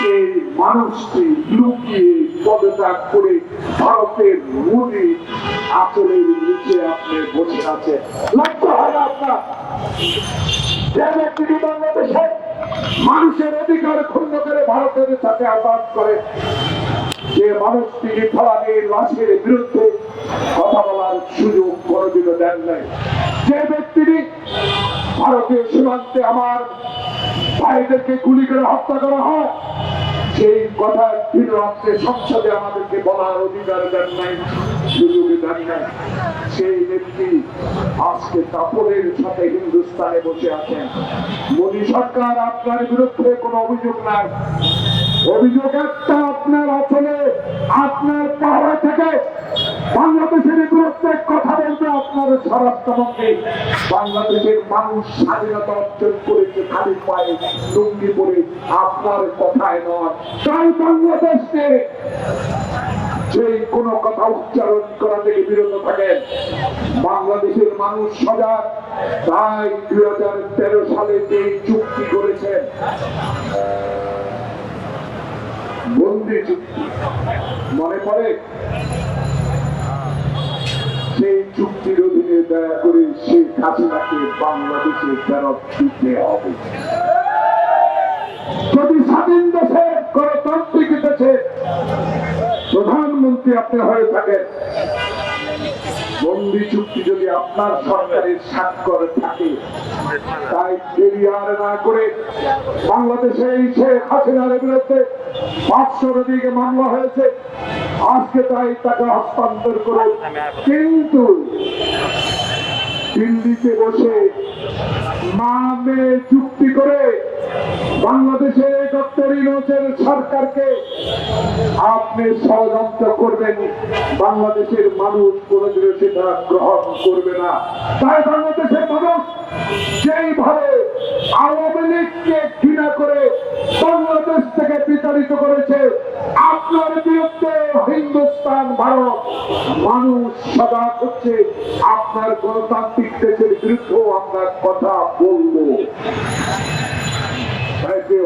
সেই মানুষটি লুকিয়ে পদত্যাগ করে ভারতের মোদী আঁচলের নিচে আপনি বসে আছে। লক্ষ্য হয় আপনার যে ব্যক্তি বাংলাদেশে মানুষের অধিকার ক্ষুণ্ণ করে ভারতের সাথে আঘাত করে, যে মানুষটি ফলানির লাশের বিরুদ্ধে কথা বলার সুযোগ কোনদিনও দেন নাই, যে ব্যক্তিটি ভারতীয় সীমান্তে আমার ভাইদেরকে গুলি করে হত্যা করা হয় সেই কথা দিন রাত্রে সংসদে আমাদেরকে বলার অধিকার দেন নাই, সুযোগ দেন নাই, সেই ব্যক্তি আজকে কাপড়ের সাথে হিন্দুস্তানে বসে আছেন। মোদী সরকার আপনার বিরুদ্ধে কোনো অভিযোগ নাই, অভিযোগ একটা, আপনার আসলে আপনার পাহাড় থেকে বাংলাদেশের বিরুদ্ধে কথা বলবে আপনার স্বরাষ্ট্রমন্ত্রী। বাংলাদেশের মানুষ স্বাধীনতা অর্জন করেছে খালি পায়ে লুঙ্গি পরে, আপনার কথায় নয়। তাই বাংলাদেশকে যে কোনো কথা উচ্চারণ করা থেকে বিরত থাকেন। বাংলাদেশের মানুষ সজাগ, তাই 2013 সালে যে চুক্তি করেছেন বন্দি চুক্তি, মনে পড়ে? সেই চুক্তির অধীনে দয়া করে শেখ হাসিনাকে বাংলাদেশে ফেরত দিতে হবে। যদি স্বাধীন দেশে গণতান্ত্রিক দেশে প্রধানমন্ত্রী আপনি হয়ে থাকেন, বন্দি চুক্তি যদি আপনার সরকারের স্বাক্ষর থাকে, তাই দেরি আর না করে বাংলাদেশে এই শেখ হাসিনার বিরুদ্ধে 500 দিকে মামলা হয়েছে, আজকে তাই তাকে হস্তান্তর করে, কিন্তু দিল্লিতে বসে মামে চুক্তি করে বাংলাদেশের ডক্টর ইউনূসের সরকারকে আপনি ষড়যন্ত্র করবেন, বাংলাদেশের মানুষ কোনদিনও সেটা গ্রহণ করবে না। তাই বাংলাদেশের মানুষ যেইভাবে আওয়ামী লীগকে ঘৃণা করে বাংলাদেশ থেকে বিতাড়িত করেছে, আপনার বিরুদ্ধে হিন্দুস্তান ভারত মানুষ সজাগ হচ্ছে। আপনার গণতান্ত্রিক দেশের বিরুদ্ধেও আমরা কথা বলবো।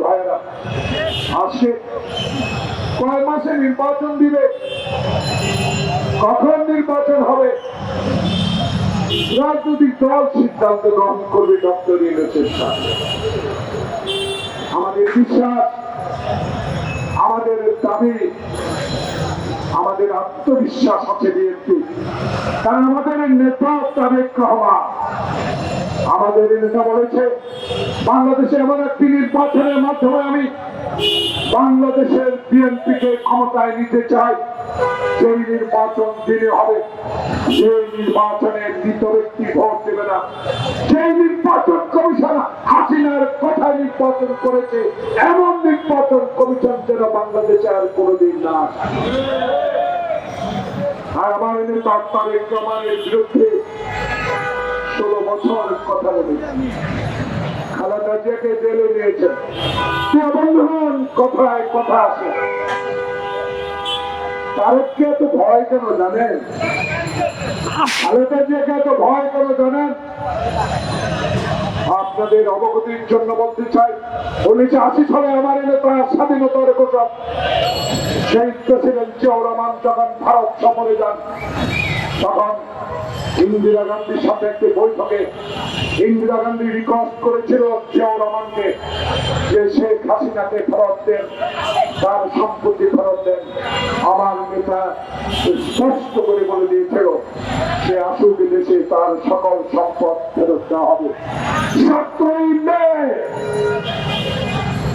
ভাইরা আসে কয় মাসে নির্বাচন দিবে, কখন নির্বাচন হবে রাজনৈতিক দল সিদ্ধান্ত গ্রহণ করবে ডক্টর ইউনূসের সাথে। আমাদের বিশ্বাস, আমাদের দাবি, আমাদের আত্মবিশ্বাস আছে বিএনপি, কারণ আমাদের নেতা তারেক রহমান, আমাদের নেতা বলেছে বাংলাদেশে এমন একটি নির্বাচনের মাধ্যমে আমি বাংলাদেশের বিএনপিকে ক্ষমতায় নিতে চাই। সেই নির্বাচন দিনে হবে, সেই নির্বাচনে দ্বিতীয় ব্যক্তি ভোট দেবে না। সেই নির্বাচন কমিশন হাসিনার কথা নির্বাচন করেছে, এমন নির্বাচন কমিশন যেন বাংলাদেশে আর কোনোদিন না। আর আমার নেতা তারেক রহমানের বিরুদ্ধে 16 বছর কথা বলেছেন, খালেদা জিয়াকে জেলে নিয়েছেন। বন্ধুগণ, কথায় কথা আছে, তারেককে এত ভয় কেন জানেন? খালেদা জিয়াকে এত ভয় কেন জানেন? আপনাদের অবগতির জন্য বলতে চাই, 1980 সালে আমার নেতা স্বাধীনতার ঘোষক শহীদ প্রেসিডেন্ট জিয়াউর রহমান যখন ভারত সফরে যান, তখন ইন্দিরা গান্ধীর সাথে একটি বৈঠকে ইন্দিরা গান্ধী রিকোয়েস্ট করেছিল জিয়াউর রহমানকে যে শেখ হাসিনাকে ফেরত দেন, তার সম্পত্তি ফেরত দেন। আমার নেতা স্পষ্ট করে বলে দিয়েছিল সে আসুক দেশে, তার সকল সম্পদ ফেরত দেওয়া হবে। 17 মে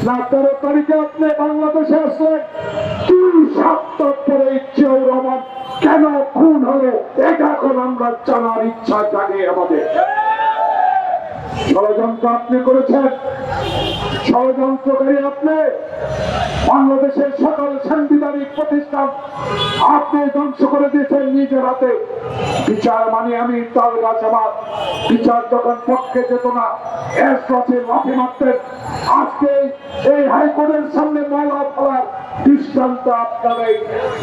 না 13 তারিখে আপনি বাংলাদেশে আসলেন, 2 সপ্তাহ পরে জিয়াউর রহমান কেন খুন হলো এটা এখন আমরা জানার ইচ্ছা জাগে আমাদের। ষড়যন্ত্র আপনি করেছেন, ষড়যন্ত্রকারী আপনি। বাংলাদেশের সকল সাংবিধানিক প্রতিষ্ঠান আপনি ধ্বংস করে দিয়েছেন নিজের হাতে। বিচার মানে আমি তাল গাছ, আমার বিচার যখন পক্ষে যেত না এসে লাঠি মারতেন। আজকে এই হাইকোর্টের সামনে মালা ফেলার দৃষ্টান্ত আপনারাই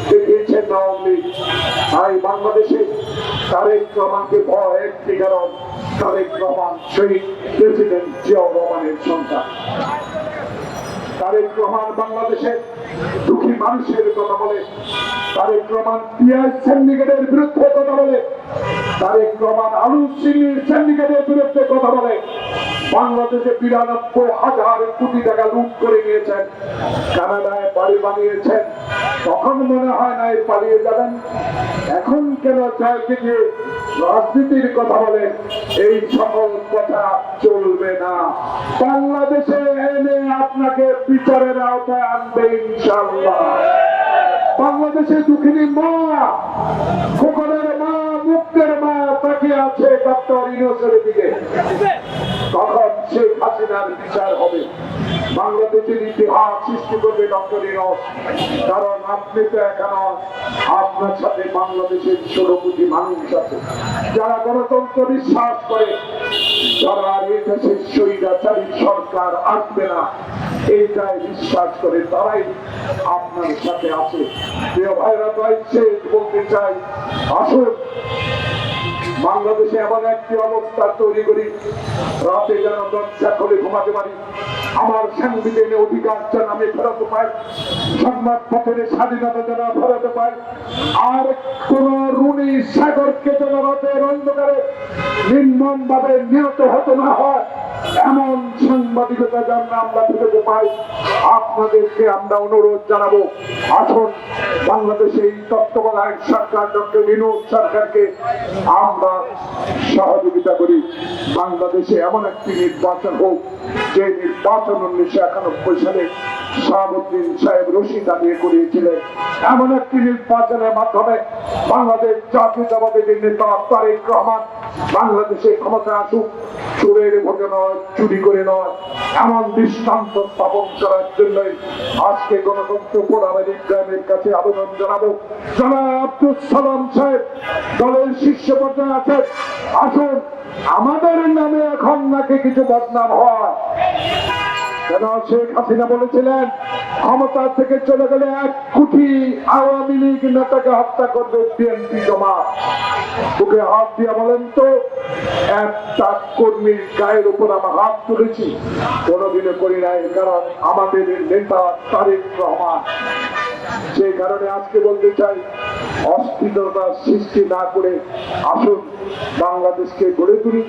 দেখিয়েছেন আওয়ামী লীগ। তাই বাংলাদেশে তারেক রহমানকে ভয় একটি কারণ, তারেক রহমান শহীদ প্রেসিডেন্ট জিয়াউর রহমানের সন্তান। তারেক রহমান বাংলাদেশের দুঃখী মানুষের কথা বলে, তারেক রহমান পিয়াজ সিন্ডিকেটের বিরুদ্ধে কথা বলে, তারেক রহমান আলু চিনির সিন্ডিকেটের বিরুদ্ধে কথা বলে। বাংলাদেশে ৯২,০০০ কোটি টাকা লুট করে নিয়েছেন, কানাডায় বাড়ি বানিয়েছেন। তখন মনে হয় না পালিয়ে যাবেন, এখন কেন জয় থেকে রাজনীতির কথা বলেন? এই সকল কথা চলবে না। বাংলাদেশে এনে আপনাকে বিচারের আওতায় আনবে ইনশাআল্লাহ। বাংলাদেশে দুঃখিনী মা, খোকনের মা, মুক্তের মা তাকিয়ে আছে ডক্টর ইউনূসের দিকে। তখন শেখ হাসিনার বিচার হবে। বাংলাদেশের ইতিহাস সৃষ্টি করবে ডক্টর ইউনূস। কারণ আপনি তো এখনো, আপনার সাথে বাংলাদেশের ১৬ কোটি মানুষ আছে যারা গণতন্ত্র বিশ্বাস করে, যারা এই দেশের স্বৈরাচারী সরকার আসবে না এইটাই বিশ্বাস করে, তারাই আপনার সাথে আছে। প্রিয় ভাইরা, তাই শেষ বলতে চাই, আসুন বাংলাদেশে এমন একটি অবস্থা তৈরি করি, রাতে যেন দরজা খুলে ঘুমাতে পারি, আমার সাংবিধানিক অধিকার যেন আমি ফেরত পাই, সংবাদ পত্রের স্বাধীনতা যেন ফেরত পাই, আর কোন রুনি সাগরকে যেন রাতের অন্ধকারে নির্মম ভাবে নিহত হতে না হয়, এমন সাংবাদিকতা যেন আমরা ফেরত পাই। আপনাদেরকে আমরা অনুরোধ জানাবো, আসুন বাংলাদেশে এই তত্ত্বাবধায়ক সরকার ডক্টর ইউনূস সরকারকে আমরা সহযোগিতা করি। বাংলাদেশে এমন একটি নির্বাচন হোক, যে নির্বাচন 1991 সালে শাহাবুদ্দিন সাহেব রশিদ দাঁড়িয়ে করিয়েছিলেন। এমন একটি নির্বাচনের মাধ্যমে বাংলাদেশ জাতীয়তাবাদী নেতা তারেক রহমান বাংলাদেশে ক্ষমতা আসুক, চোরের ভোটে নয়, চুরি করে নয়, এমন দৃষ্টান্ত স্থাপন করার জন্যই আজকে গণতন্ত্র ফোরামের ইব্রাহিমের কাছে আবেদন জানাবো। জনাব আব্দুল সালাম সাহেব দলের শীর্ষ পর্যায়ে আছেন, আসুন আমাদের নামে এখন নাকি কিছু বদনাম হয়। কেন শেখ হাসিনা বলেছিলেন ক্ষমতা থেকে চলে গেলে ১ কোটি আওয়ামী লীগ নেতাকে হত্যা করবে বিএনপি জমাত। বুকে হাত দিয়ে বলেন তো, একটা কর্মীর গায়ের উপর আমার হাত তুলেছি? কোনোদিনও করি নাই, কারণ আমাদের নেতা তারেক রহমান। সেই কারণে আজকে বলতে চাই, অস্থিরতা সৃষ্টি না করে আসুন বাংলাদেশকে গড়ে তুলি।